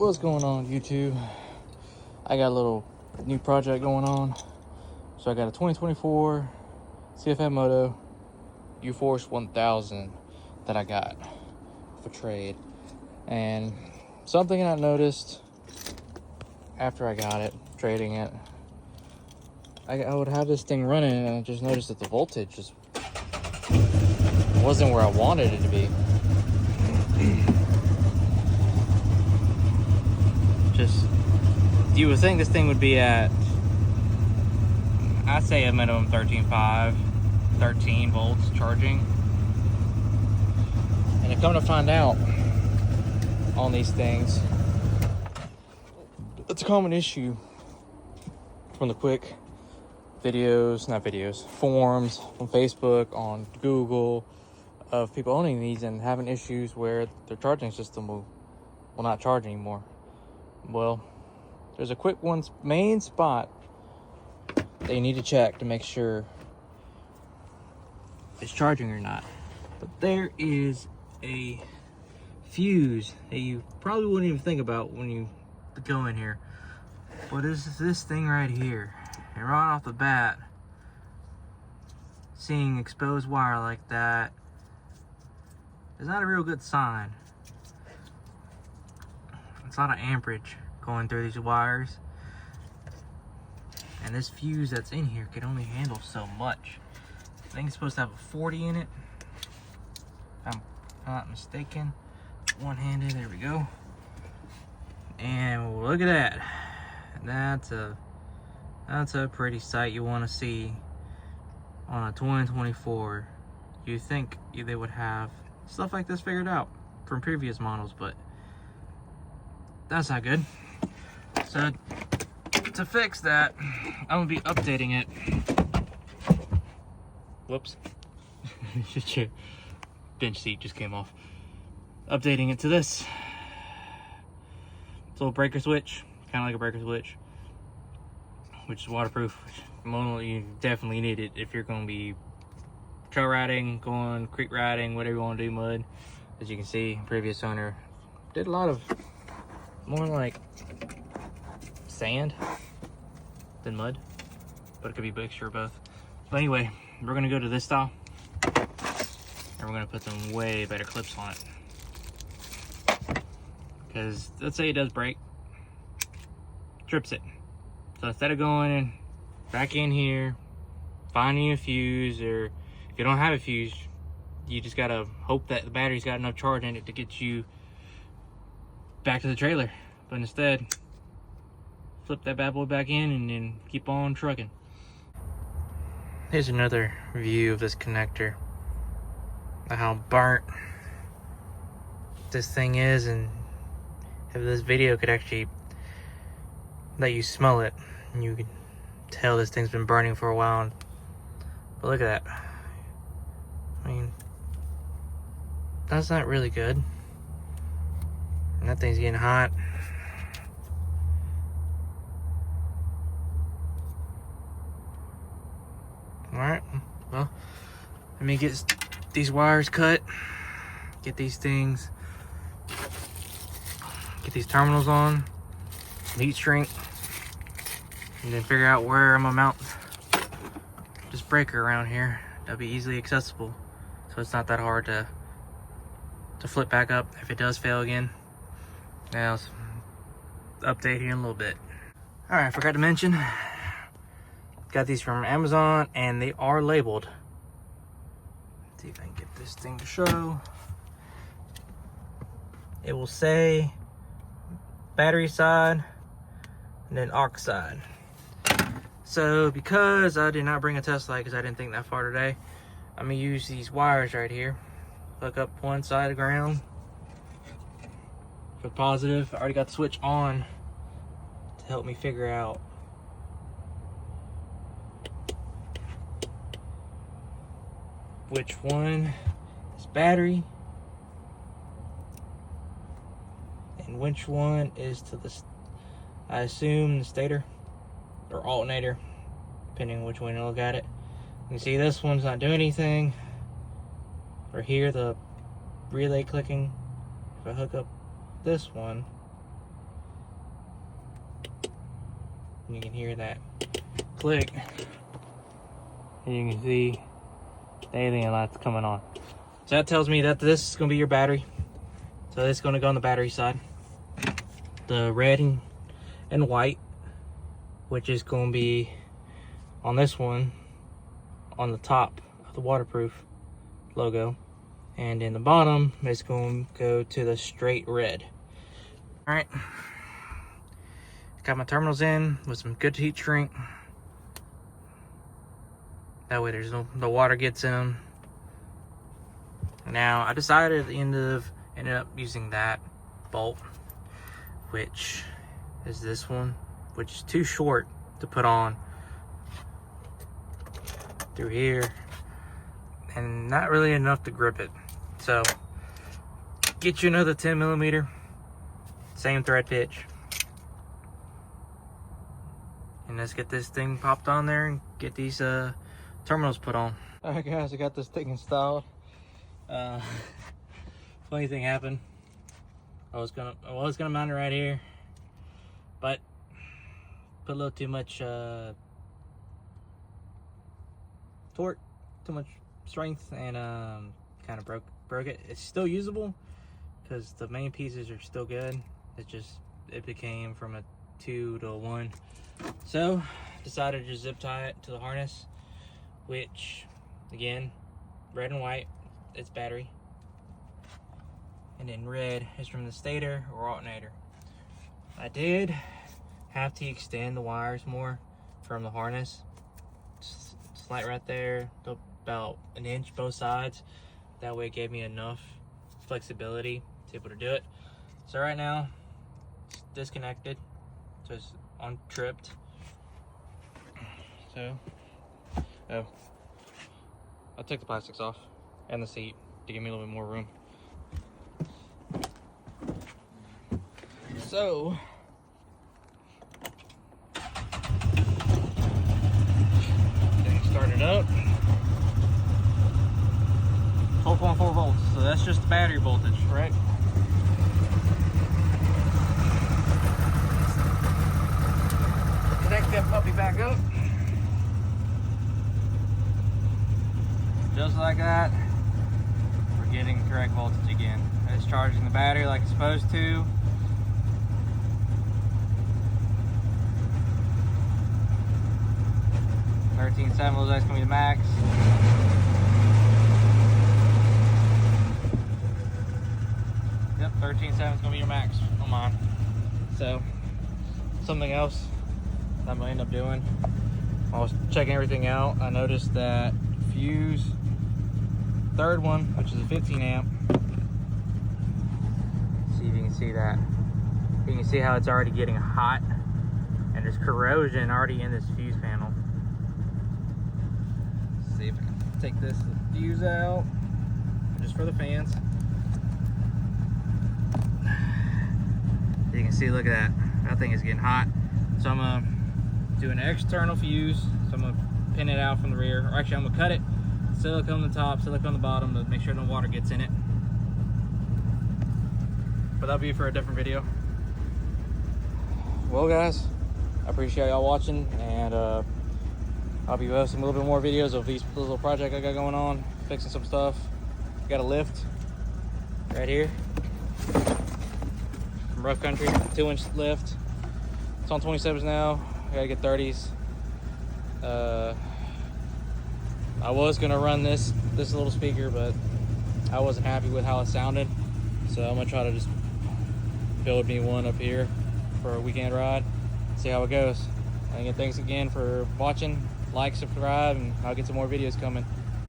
What's going on, YouTube? I got a little new project going on. So I got a 2024 cfmoto uforce 1000 that I got for trade. And something I noticed after I got it, trading it, I would have this thing running and I just noticed that the voltage just wasn't where I wanted it to be. Just, you would think this thing would be at, I'd say a minimum 13.5, 13 volts charging. And come to find out on these things, it's a common issue from the quick videos, forums on Facebook, on Google, of people owning these and having issues where their charging system will not charge anymore. Well, there's a quick main spot that you need to check to make sure it's charging or not. But there is a fuse that you probably wouldn't even think about when you go in here. But it's this thing right here. And right off the bat, seeing exposed wire like that is not a real good sign. It's a lot of amperage going through these wires. And this fuse that's in here can only handle so much. I think it's supposed to have a 40 in it, if I'm not mistaken. One-handed, there we go. And look at that. That's a pretty sight you want to see on a 2024. You think they would have stuff like this figured out from previous models, but that's not good. So to fix that, I'm gonna be updating it. Whoops. Your bench seat just came off. Updating it to this. It's a little breaker switch, kind of like a breaker switch, which is waterproof. You definitely need it if you're gonna be trail riding, going creek riding, whatever you want to do, mud. As you can see, previous owner did a lot of more like sand than mud, but it could be a mixture of both. But anyway, we're gonna go to this style and we're gonna put some way better clips on it, because let's say it does break, trips it. So instead of going back in here, finding a fuse, or if you don't have a fuse, you just gotta hope that the battery's got enough charge in it to get you back to the trailer. But instead, flip that bad boy back in and then keep on trucking. Here's another view of this connector, how burnt this thing is, and if this video could actually let you smell it, you could tell this thing's been burning for a while. But look at that. I mean, that's not really good. And that thing's getting hot. Alright, well, let me get these wires cut, get these terminals on, heat shrink, and then figure out where I'm gonna mount this breaker around here. That'll be easily accessible, so it's not that hard to flip back up if it does fail again. Now, update here in a little bit. Alright, I forgot to mention, got these from Amazon and they are labeled. Let's see if I can get this thing to show. It will say battery side and then aux side. So because I did not bring a test light because I didn't think that far today, I'm gonna use these wires right here. Hook up one side of ground for positive. I already got the switch on to help me figure out which one is battery and which one is to the, I assume, the stator or alternator, depending on which way you look at it. You can see this one's not doing anything. Or here, the relay clicking. If I hook up this one, You can hear that click, and you can see the alien lights coming on. So that tells me that this is going to be your battery. So it's going to go on the battery side. The red and white, which is going to be on this one on the top of the waterproof logo, and in the bottom it's going to go to the straight red. All right, got my terminals in with some good heat shrink. That way there's no water gets in them. Now I decided at the ended up using that bolt, which is this one, which is too short to put on through here and not really enough to grip it. So get you another 10mm, same thread pitch, and let's get this thing popped on there and get these terminals put on. All right guys, I got this thing installed. Funny thing happened. I was gonna mount it right here, but put a little too much torque, too much strength, and kind of broke it. It's still usable because the main pieces are still good. It became from a 2 to a 1. So decided to just zip tie it to the harness, which again, red and white, it's battery, and then red is from the stator or alternator. I did have to extend the wires more from the harness, slight right there, to about an inch both sides. That way it gave me enough flexibility to be able to do it. So right now it's disconnected, so it's untripped. So I'll take the plastics off and the seat to give me a little bit more room. So getting started up. 12.4 volts, so that's just the battery voltage, right? Connect that puppy back up. Just like that, we're getting correct voltage again. It's charging the battery like it's supposed to. $13.7 looks like it's gonna be the max. Yep, 13.7 is gonna be your max on mine. So, something else I'm gonna end up doing, I was checking everything out. I noticed that fuse, third one, which is a 15 amp. See if you can see that. You can see how it's already getting hot, and there's corrosion already in this fuse panel. Let's see if I can take this fuse out, just for the fans. You can see, look at that. That thing is getting hot. So I'm gonna do an external fuse. So I'm gonna pin it out from the rear. Or actually, I'm gonna cut it. Silicone on the top, silicone on the bottom to make sure no water gets in it. But that'll be for a different video. Well guys, I appreciate y'all watching, and I'll be posting a little bit more videos of these little project I got going on, fixing some stuff. Got a lift right here from Rough Country, 2-inch lift. It's on 27s now. I gotta get 30s. I was gonna run this little speaker, but I wasn't happy with how it sounded, so I'm gonna try to just build me one up here for a weekend ride, see how it goes. And again, thanks again for watching. Like, subscribe, and I'll get some more videos coming.